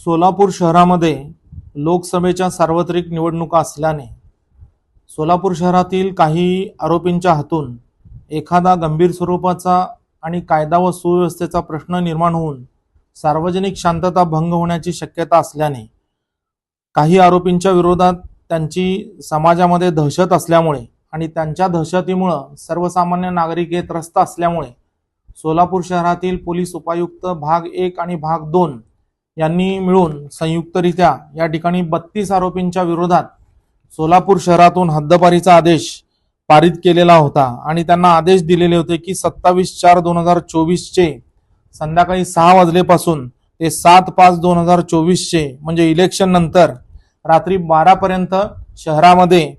सोलापूर शहरामध्ये लोकसभेच्या सार्वत्रिक निवडणुका असल्याने सोलापूर शहरातील काही आरोपींच्या हातून एखादा गंभीर स्वरूपाचा आणि कायदा व सुव्यवस्थेचा प्रश्न निर्माण होऊन सार्वजनिक शांतता भंग होण्याची शक्यता असल्याने काही आरोपींच्या विरोधात त्यांची समाजामध्ये दहशत असल्यामुळे आणि त्यांच्या दहशतीमुळे सर्वसामान्य नागरिक हे त्रस्त असल्यामुळे सोलापूर शहरातील पोलीस उपायुक्त भाग 1 आणि भाग 2 यांनी मिळून संयुक्तरित्या या ठिकाणी 32 आरोपींच्या विरोधात सोलापूर शहरातून हद्दपारीचा आदेश पारित केलेला होता आणि त्यांना आदेश दिलेले होते की 27/4/2024 चे संध्याकाळी 6 वाजल्यापासून ते 7/5/2024 चे म्हणजे इलेक्शन नंतर रात्री 12 पर्यंत शहरामध्ये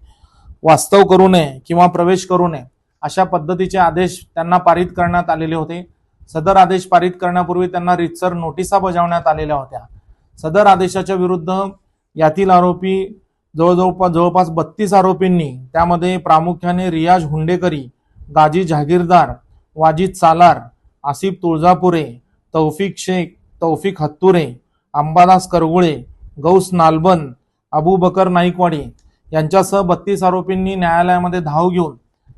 वास्तव करू नये किंवा प्रवेश करू नये अशा पद्धतीचे आदेश त्यांना पारित करण्यात आलेले होते। सदर आदेश पारित करण्यापूर्वी त्यांना रीतसर नोटिसा बजावण्यात आलेल्या होत्या। सदर आदेशाच्या विरुद्ध यातील आरोपी जवळपास 32 आरोपींनी, त्यामध्ये प्रामुख्याने रियाज हुंडेकरी, गाजी जहागीरदार, वाजिद सालार, आसिफ तुळजापुरे, तौफिक शेख, तौफिक हत्तुरे, अंबादास करगुळे, गौस नालबंद, अबूबकर नाईकवाडी यांच्यासह 32 आरोपींनी न्यायालयामध्ये धाव घेऊन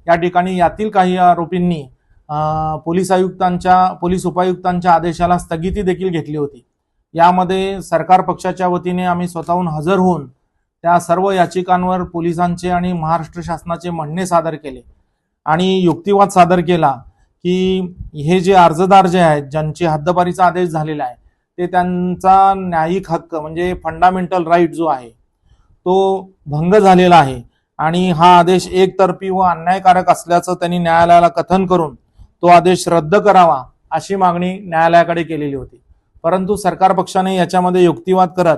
या ठिकाणी यातील काही आरोपींनी पोलीस उपायुक्तांच्या आदेशाला स्थगिती देखील घेतली होती। यामध्ये सरकार पक्षाच्या वतीने आम्ही स्वतःहून हजर होऊन त्या सर्व याचिकांवर पोलिसांचे आणि महाराष्ट्र शासनाचे म्हणणे सादर केले आणि युक्तिवाद सादर केला की हे जे अर्जदार जे आहेत, ज्यांची हद्दपारीचा आदेश झालेला आहे, ते त्यांचा न्यायिक हक्क म्हणजे फंडामेंटल राईट जो आहे तो भंग झालेला आहे आणि हा आदेश एकतर्फी व अन्यायकारक असल्याचं त्यांनी न्यायालयाला कथन करून तो आदेश रद्द करावा अशी मागणी न्यायालयाकडे केलेली होती। परंतु सरकार पक्षाने याच्यामध्ये युक्तिवाद करत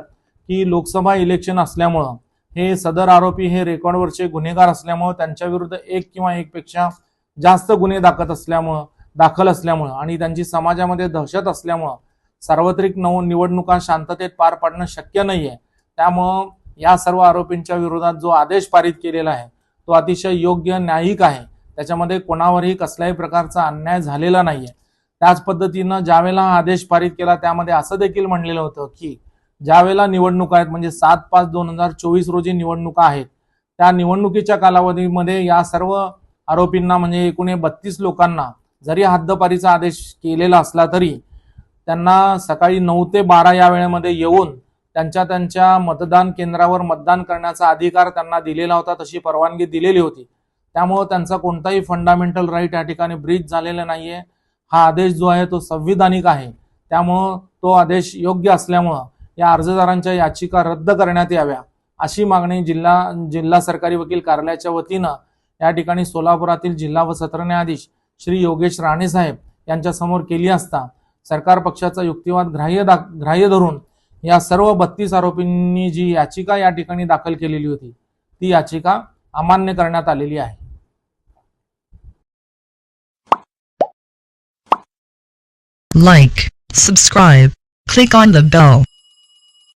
की लोकसभा इलेक्शन असल्यामुळं हे सदर आरोपी हे रेकॉर्डवरचे गुन्हेगार असल्यामुळं त्यांच्या विरुद्ध एक किंवा एकपेक्षा जास्त गुन्हे दाखल असल्यामुळं आणि त्यांची समाजामध्ये दहशत असल्यामुळं सार्वत्रिक निवडणुका शांततेत पार पाडणं शक्य नाहीये। त्यामुळं या सर्व आरोपींच्या विरोधात जो आदेश पारित केलेला आहे तो अतिशय योग्य, न्यायिक आहे। त्याच्यामध्ये कोणावरही कसल्याही प्रकारचा अन्याय झालेला नाहीये। त्याच पद्धतीनं ज्यावेळेला हा आदेश पारित केला त्यामध्ये असं देखील म्हणलेलं होतं की ज्यावेळेला निवडणुका आहेत म्हणजे 7/5/2024 रोजी निवडणुका आहेत, त्या निवडणुकीच्या कालावधीमध्ये या सर्व आरोपींना म्हणजे एकूण 32 लोकांना जरी हद्दपारीचा आदेश केलेला असला तरी त्यांना सकाळी 9 ते 12 या वेळेमध्ये येऊन त्यांच्या मतदान केंद्रावर मतदान करण्याचा अधिकार त्यांना दिलेला होता, तशी परवानगी दिलेली होती। त्यामुळे त्यांचा कोणताही फंडामेंटल राईट या ठिकाणी ब्रीच झालेला नाहीये। हा आदेश जो आहे तो संविधानिक आहे। त्यामुळे तो आदेश योग्य असल्यामुळे या अर्जदारांच्या याचिका रद्द करण्यात याव्या अशी मागणी जिल्हा सरकारी वकील कार्यालयाच्या वतीनं या ठिकाणी सोलापुरातील जिल्हा व सत्र न्यायाधीश श्री योगेश राणे साहेब यांच्या समोर केली असता सरकार पक्षाचा युक्तिवाद ग्राह्य धरून या सर्व 32 आरोपींनी जी याचिका या ठिकाणी दाखल केलेली होती ती याचिका अमान्य करण्यात आलेली आहे। Like, subscribe, click on the bell.